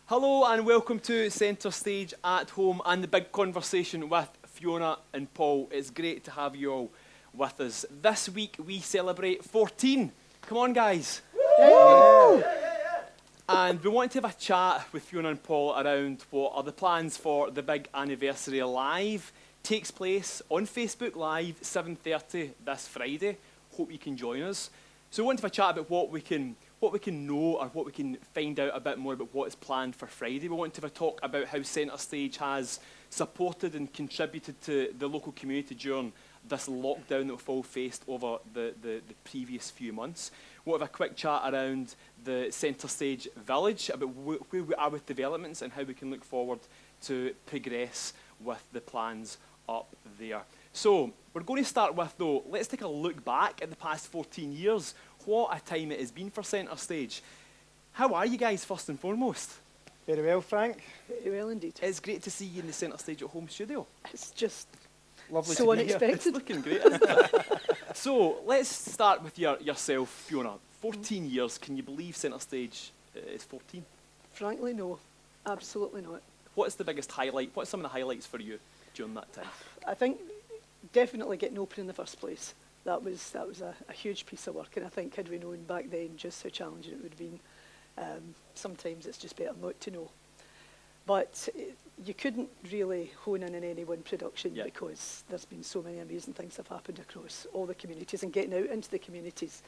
Hello and welcome to Centrestage at Home and the big conversation with Fiona and Paul. It's great to have you all with us. This week we celebrate 14. Come on, guys. Yeah. And we want to have a chat with Fiona and Paul around what are the plans for the big anniversary live. Takes place on Facebook Live, 7:30 this Friday. Hope you can join us. So we want to have a chat about what we can know or what we can find out a bit more about what is planned for Friday. We want to have a talk about how Centrestage has supported and contributed to the local community during this lockdown that we've all faced over the previous few months. We'll have a quick chat around the Centrestage Village, about where we are with developments and how we can look forward to progress with the plans up there. So, we're going to start with, though, let's take a look back at the past 14 years. What a time it has been for Centrestage. How are you guys, first and foremost? Very well, Frank. Very well indeed. It's great to see you in the Centrestage at Home studio. It's just Lovely so to be unexpected. It's looking great, isn't it? So, let's start with yourself, Fiona. 14 years, can you believe Centrestage is 14? Frankly, no. Absolutely not. What's the biggest highlight? What's some of the highlights for you during that time? I think definitely getting open in the first place. That was a huge piece of work, and I think had we known back then just how challenging it would have been, sometimes it's just better not to know. But you couldn't really hone in on any one production because there's been so many amazing things have happened across all the communities, and getting out into the communities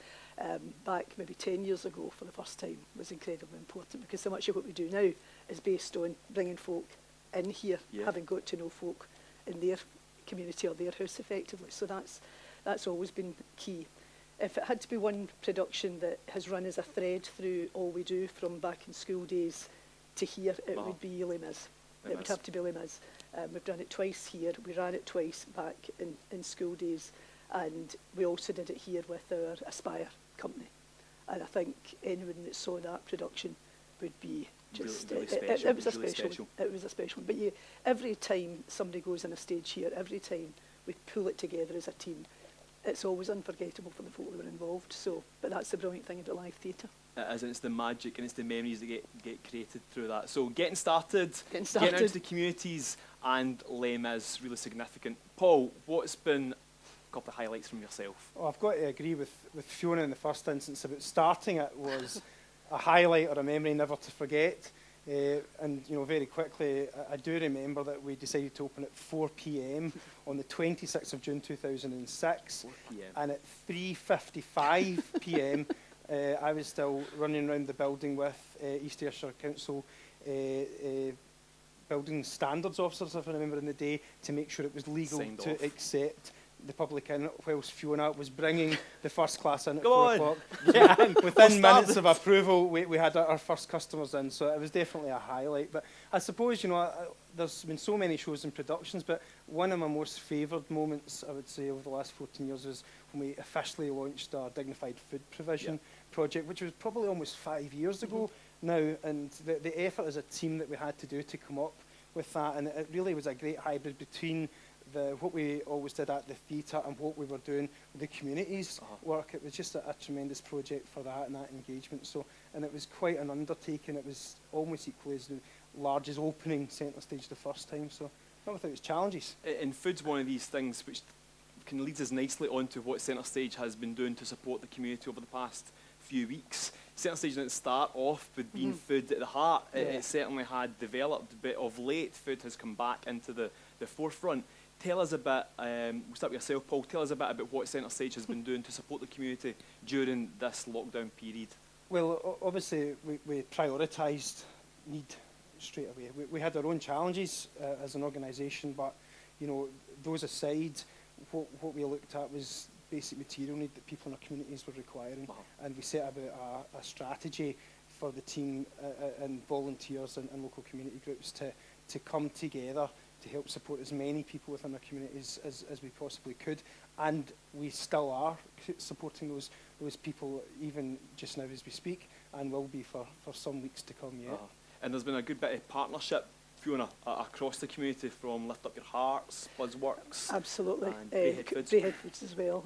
back maybe 10 years ago for the first time was incredibly important, because so much of what we do now is based on bringing folk in here, having got to know folk in their community or their house effectively. So that's always been key. If it had to be one production that has run as a thread through all we do from back in school days to here, it would be Les Mis. It would have to be Les Mis. We've done it twice here. We ran it twice back in school days, and we also did it here with our Aspire company. And I think anyone that saw that production would be just really it was a really special. It was a special one. But every time somebody goes on a stage here, every time we pull it together as a team, it's always unforgettable for the folk that were involved. So, but that's the brilliant thing about live theatre. As it's the magic and it's the memories that get created through that. So getting started, getting out to the communities, and Les Mis, really significant. Paul, what's been a couple of highlights from yourself? Well, I've got to agree with Fiona in the first instance about starting it was a highlight or a memory never to forget. And very quickly, I do remember that we decided to open at 4 p.m. on the 26th of June 2006, 4 p.m. and at 3:55 p.m. I was still running around the building with East Ayrshire Council building standards officers, if I remember, in the day, to make sure it was legal to accept the public in, whilst Fiona was bringing the first class in at 4 o'clock. Yeah, within minutes of approval, we had our first customers in, so it was definitely a highlight. But I suppose, there's been so many shows and productions, but one of my most favoured moments, I would say, over the last 14 years was when we officially launched our dignified food provision project, which was probably almost 5 years ago now, and the effort as a team that we had to do to come up with that, and it really was a great hybrid between what we always did at the theatre and what we were doing with the communities work. It was just a tremendous project for that and that engagement. So, and it was quite an undertaking. It was almost equally as large as opening Centrestage the first time. So, not without its challenges. And food's one of these things which can lead us nicely onto what Centrestage has been doing to support the community over the past few weeks. Centrestage didn't start off with being food at the heart. It certainly had developed, but of late, food has come back into the forefront. Tell us a bit, we'll start with yourself, Paul, tell us a bit about what Centrestage has been doing to support the community during this lockdown period. Well, obviously, we prioritised need straight away. We had our own challenges as an organisation, but, those aside, what we looked at was basic material need that people in our communities were requiring, and we set about a strategy for the team and volunteers and local community groups to come together to help support as many people within our communities as we possibly could. And we still are supporting those people even just now as we speak, and will be for some weeks to come yet. And there's been a good bit of partnership Fiona, across the community, from Lift Up Your Hearts, Buzzworks, Absolutely. and Greyhead Foods. Greyhead Foods as well.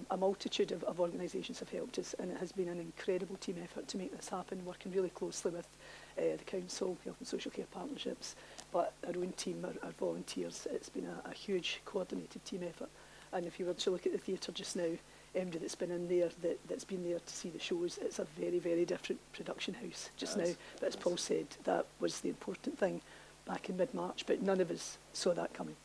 A multitude of organisations have helped us, and it has been an incredible team effort to make this happen, working really closely with the Council, Health and Social Care Partnerships, but our own team, our volunteers. It's been a huge coordinated team effort. And if you were to look at the theatre just now, everybody that's been in there, that's been there to see the shows, it's a very, very different production house just now. But as Paul said, that was the important thing back in mid-March, but none of us saw that coming.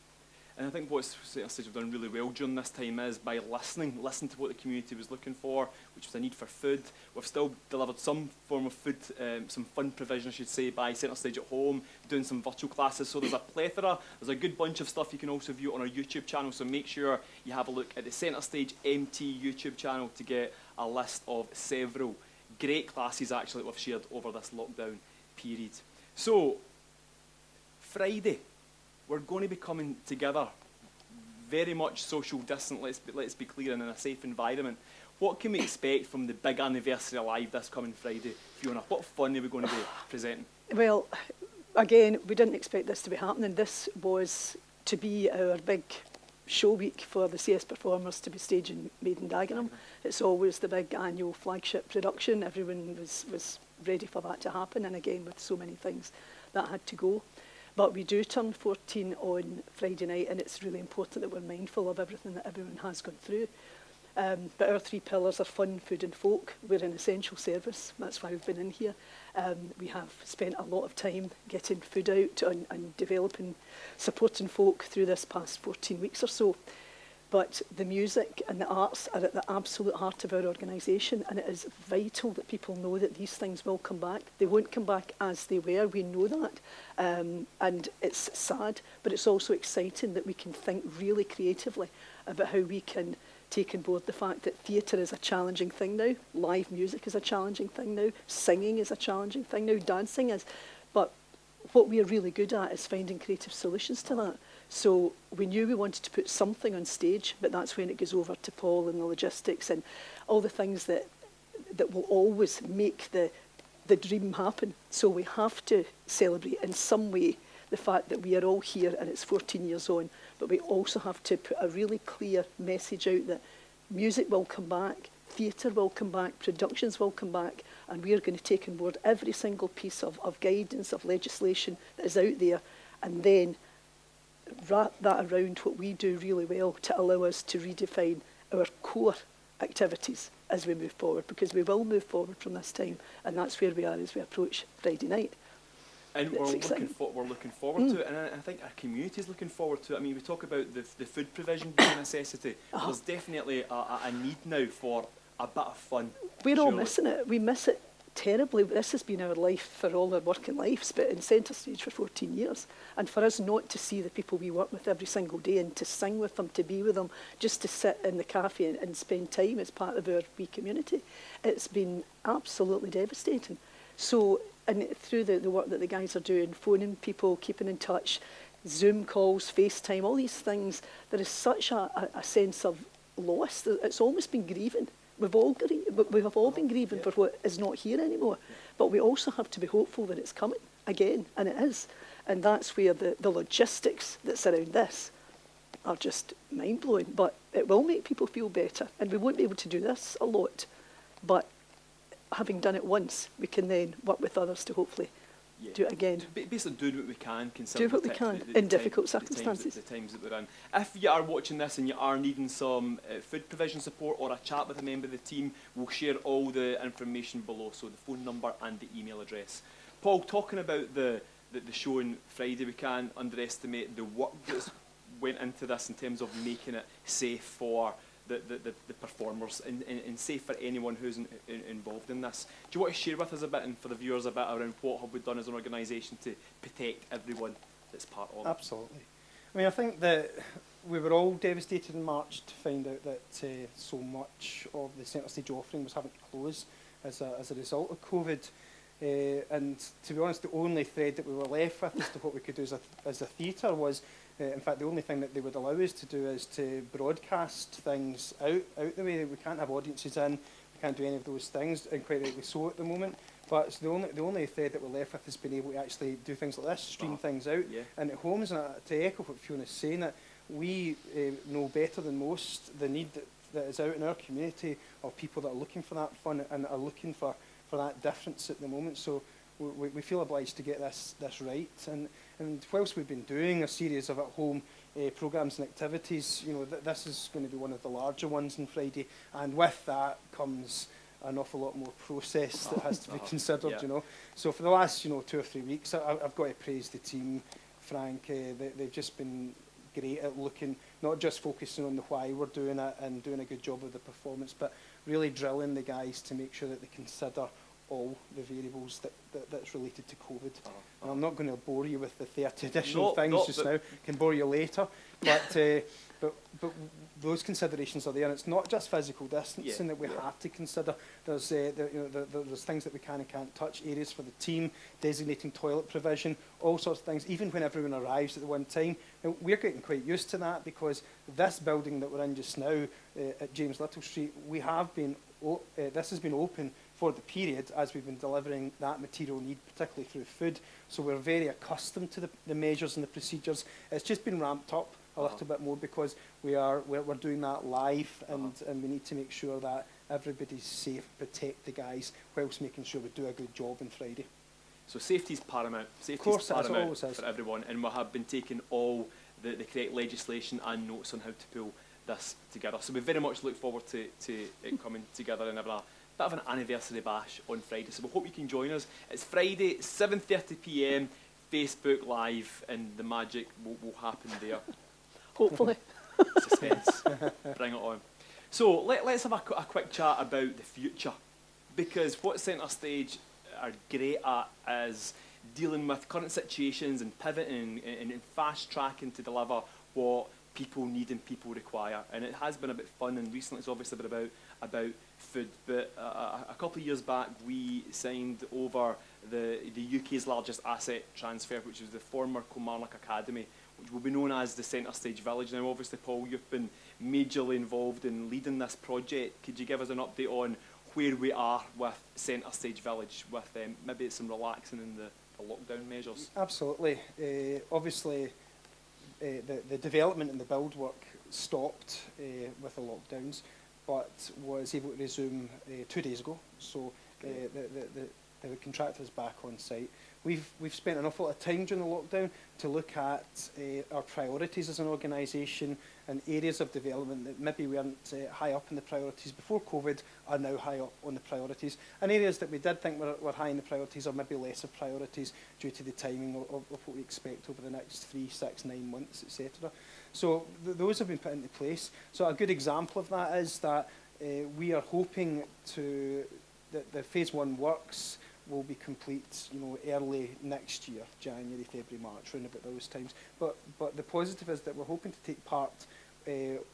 And I think what Centrestage have done really well during this time is by listening to what the community was looking for, which was a need for food. We've still delivered some form of food, some fun provision, I should say, by Centrestage at Home, doing some virtual classes. So there's a plethora, there's a good bunch of stuff you can also view on our YouTube channel. So make sure you have a look at the Centrestage MT YouTube channel to get a list of several great classes actually that we've shared over this lockdown period. So, Friday, we're going to be coming together, very much social distant, let's be clear, and in a safe environment. What can we expect from the big anniversary live this coming Friday, Fiona? What fun are we going to be presenting? Well, again, we didn't expect this to be happening. This was to be our big show week for the CS performers to be staging Maiden Dagenham. It's always the big annual flagship production. Everyone was ready for that to happen, and again, with so many things that had to go. But we do turn 14 on Friday night, and it's really important that we're mindful of everything that everyone has gone through. But our three pillars are fun, food and folk. We're an essential service. That's why we've been in here. We have spent a lot of time getting food out and developing, supporting folk through this past 14 weeks or so. But the music and the arts are at the absolute heart of our organisation, and it is vital that people know that these things will come back. They won't come back as they were, we know that, and it's sad, but it's also exciting that we can think really creatively about how we can take on board the fact that theatre is a challenging thing now, live music is a challenging thing now, singing is a challenging thing now, dancing is, but what we're really good at is finding creative solutions to that. So we knew we wanted to put something on stage, but that's when it goes over to Paul and the logistics and all the things that will always make the dream happen. So we have to celebrate in some way the fact that we are all here and it's 14 years on, but we also have to put a really clear message out that music will come back, theatre will come back, productions will come back, and we are going to take on board every single piece of guidance, of legislation that is out there, and then wrap that around what we do really well to allow us to redefine our core activities as we move forward, because we will move forward from this time, and that's where we are as we approach Friday night. And we're looking forward to it, and I think our community is looking forward to it. I mean, we talk about the food provision being a necessity. There's definitely a need now for a bit of fun. We're all missing it. We miss it terribly. This has been our life for all our working lives, but in Centrestage for 14 years. And for us not to see the people we work with every single day and to sing with them, to be with them, just to sit in the cafe and spend time as part of our wee community, it's been absolutely devastating. So, and through the work that the guys are doing, phoning people, keeping in touch, Zoom calls, FaceTime, all these things, there is such a sense of loss. It's almost been grieving. We've all been grieving for what is not here anymore. But we also have to be hopeful that it's coming again, and it is. And that's where the logistics that surround this are just mind-blowing. But it will make people feel better, and we won't be able to do this a lot. But having done it once, we can then work with others to hopefully do it again. Basically doing what we can, do what we can in difficult circumstances. The times that we're in. If you are watching this and you are needing some food provision support or a chat with a member of the team, we'll share all the information below, so the phone number and the email address. Paul, talking about the show on Friday, we can't underestimate the work that's went into this in terms of making it safe for the performers and safe for anyone who's involved in this. Do you want to share with us a bit, and for the viewers a bit, around what have we done as an organisation to protect everyone that's part of it? Absolutely. I mean, I think that we were all devastated in March to find out that so much of the Centrestage offering was having to close as a result of COVID. And to be honest, the only thread that we were left with as to what we could do as a theatre was, in fact, the only thing that they would allow us to do is to broadcast things out the way. We can't have audiences in, we can't do any of those things, and quite rightly so at the moment. But it's the only thread that we're left with is being able to actually do things like this, stream things out. And at homes, and to echo what Fiona's saying, that we know better than most the need that is out in our community of people that are looking for that fun and are looking for that difference at the moment. So we feel obliged to get this right. And whilst we've been doing a series of at-home programmes and activities, you know, this is going to be one of the larger ones on Friday. And with that comes an awful lot more process that has to be considered, you know. So for the last, 2 or 3 weeks, I've got to praise the team, Frank. They've just been great at looking, not just focusing on the why we're doing it and doing a good job of the performance, but really drilling the guys to make sure that they consider all the variables that's related to COVID. And I'm not going to bore you with the 30 additional things just now. I can bore you later. But those considerations are there, and it's not just physical distancing that we have to consider. There's there's things that we can and can't touch, areas for the team, designating toilet provision, all sorts of things, even when everyone arrives at the one time. Now, we're getting quite used to that because this building that we're in just now at James Little Street, we have been, this has been open for the period as we've been delivering that material need, particularly through food. So we're very accustomed to the measures and the procedures. It's just been ramped up a little bit more because we're doing that live, and we need to make sure that everybody's safe, protect the guys, whilst making sure we do a good job on Friday. So safety's paramount. Safety's paramount for everyone, and we have been taking all the correct legislation and notes on how to pull this together. So we very much look forward to it coming together and having a bit of an anniversary bash on Friday. So we hope you can join us. It's Friday, 7:30 p.m, Facebook Live, and the magic will happen there. Hopefully. Suspense. Bring it on. So let's have a quick chat about the future, because what Centrestage are great at is dealing with current situations and pivoting and fast tracking to deliver what people need and people require. And it has been a bit fun, and recently it's obviously been about food. But a couple of years back we signed over the UK's largest asset transfer, which was the former Kilmarnock Academy, which will be known as the Centrestage Village. Now obviously, Paul, you've been majorly involved in leading this project. Could you give us an update on where we are with Centrestage Village, with maybe some relaxing in the lockdown measures? Absolutely. Obviously, the development and the build work stopped with the lockdowns, but was able to resume 2 days ago. So the contractor is back on site. We've spent an awful lot of time during the lockdown to look at our priorities as an organisation, and areas of development that maybe weren't high up in the priorities before COVID are now high up on the priorities, and areas that we did think were high in the priorities are maybe lesser priorities due to the timing of what we expect over the next 3, 6, 9 months, etc. So those have been put into place. So a good example of that is that we are hoping that the phase 1 works will be complete, early next year, January, February, March, around about those times. But the positive is that we're hoping to take part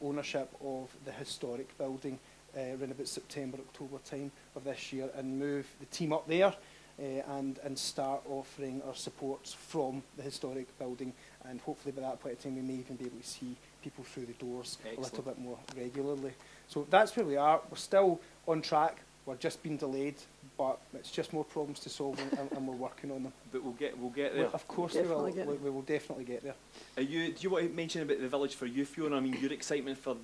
ownership of the historic building around about September, October time of this year, and move the team up there and start offering our supports from the historic building. And hopefully by that point in time we may even be able to see people through the doors a little bit more regularly. So that's where we are. We're still on track. We're just being delayed, but it's just more problems to solve, and we're working on them. But we'll get there. Of course we will. We will definitely get there. Do you want to mention about the village for you, Fiona? I mean, your excitement for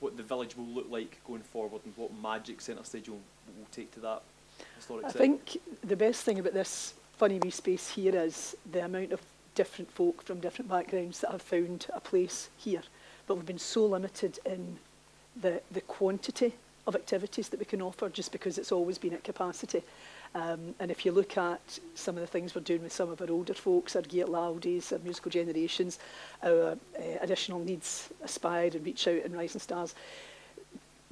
what the village will look like going forward, and what magic Centrestage will take to that historic site? I think the best thing about this funny wee space here is the amount of different folk from different backgrounds that have found a place here. But we've been so limited in the quantity of activities that we can offer, just because it's always been at capacity. And if you look at some of the things we're doing with some of our older folks, our Gate Loudies, our musical generations, our additional needs Aspire and Reach Out and Rising Stars,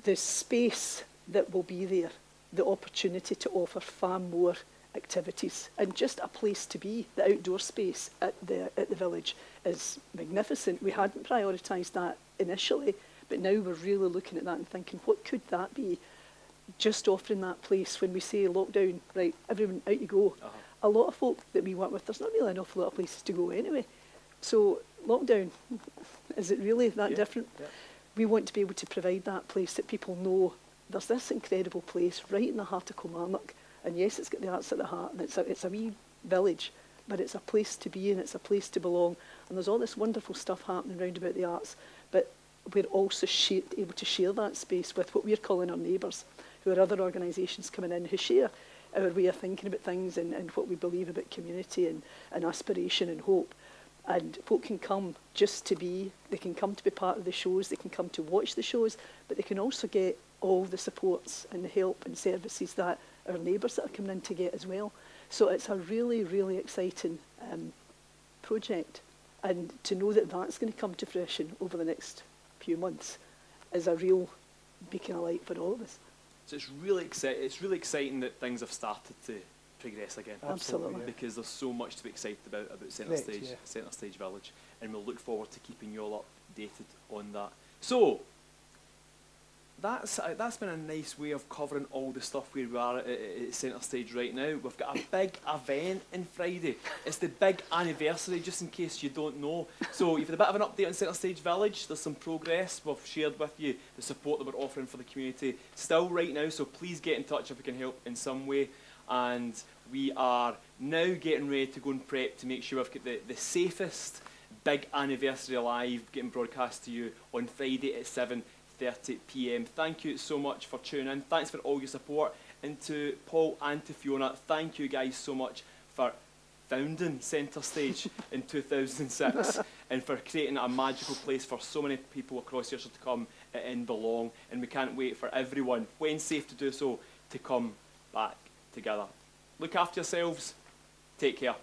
the space that will be there, the opportunity to offer far more activities and just a place to be, the outdoor space at the village is magnificent. We hadn't prioritised that initially, but now we're really looking at that and thinking, what could that be? Just offering that place when we say lockdown, right, everyone out you go. A lot of folk that we work with, there's not really an awful lot of places to go anyway. So lockdown, is it really that different? Yeah. We want to be able to provide that place that people know there's this incredible place right in the heart of Kilmarnock, and yes, it's got the arts at the heart, and it's a wee village, but it's a place to be and it's a place to belong, and there's all this wonderful stuff happening round about the arts, but we're also able to share that space with what we're calling our neighbours, who are other organisations coming in who share our way of thinking about things and what we believe about community and aspiration and hope. And folk can come just to be, they can come to be part of the shows, they can come to watch the shows, but they can also get all the supports and the help and services that our neighbours that are coming in to get as well. So it's a really, really exciting project. And to know that that's going to come to fruition over the next few months is a real beacon of light for all of us. So it's really exciting that things have started to progress again. Absolutely. Yeah. Because there's so much to be excited about Centrestage Village, and we'll look forward to keeping you all updated on that. So that's been a nice way of covering all the stuff where we are at Centrestage right now. We've got a big event on Friday. It's the big anniversary, just in case you don't know. So you've had a bit of an update on Centrestage Village. There's some progress. We've shared with you the support that we're offering for the community still right now, so please get in touch if we can help in some way. And we are now getting ready to go and prep to make sure we've got the safest big anniversary live getting broadcast to you on Friday at 7:30 p.m. Thank you so much for tuning in. Thanks for all your support. And to Paul and to Fiona, thank you guys so much for founding Centrestage in 2006 and for creating a magical place for so many people across Yorkshire to come and belong. And we can't wait for everyone, when safe to do so, to come back together. Look after yourselves. Take care.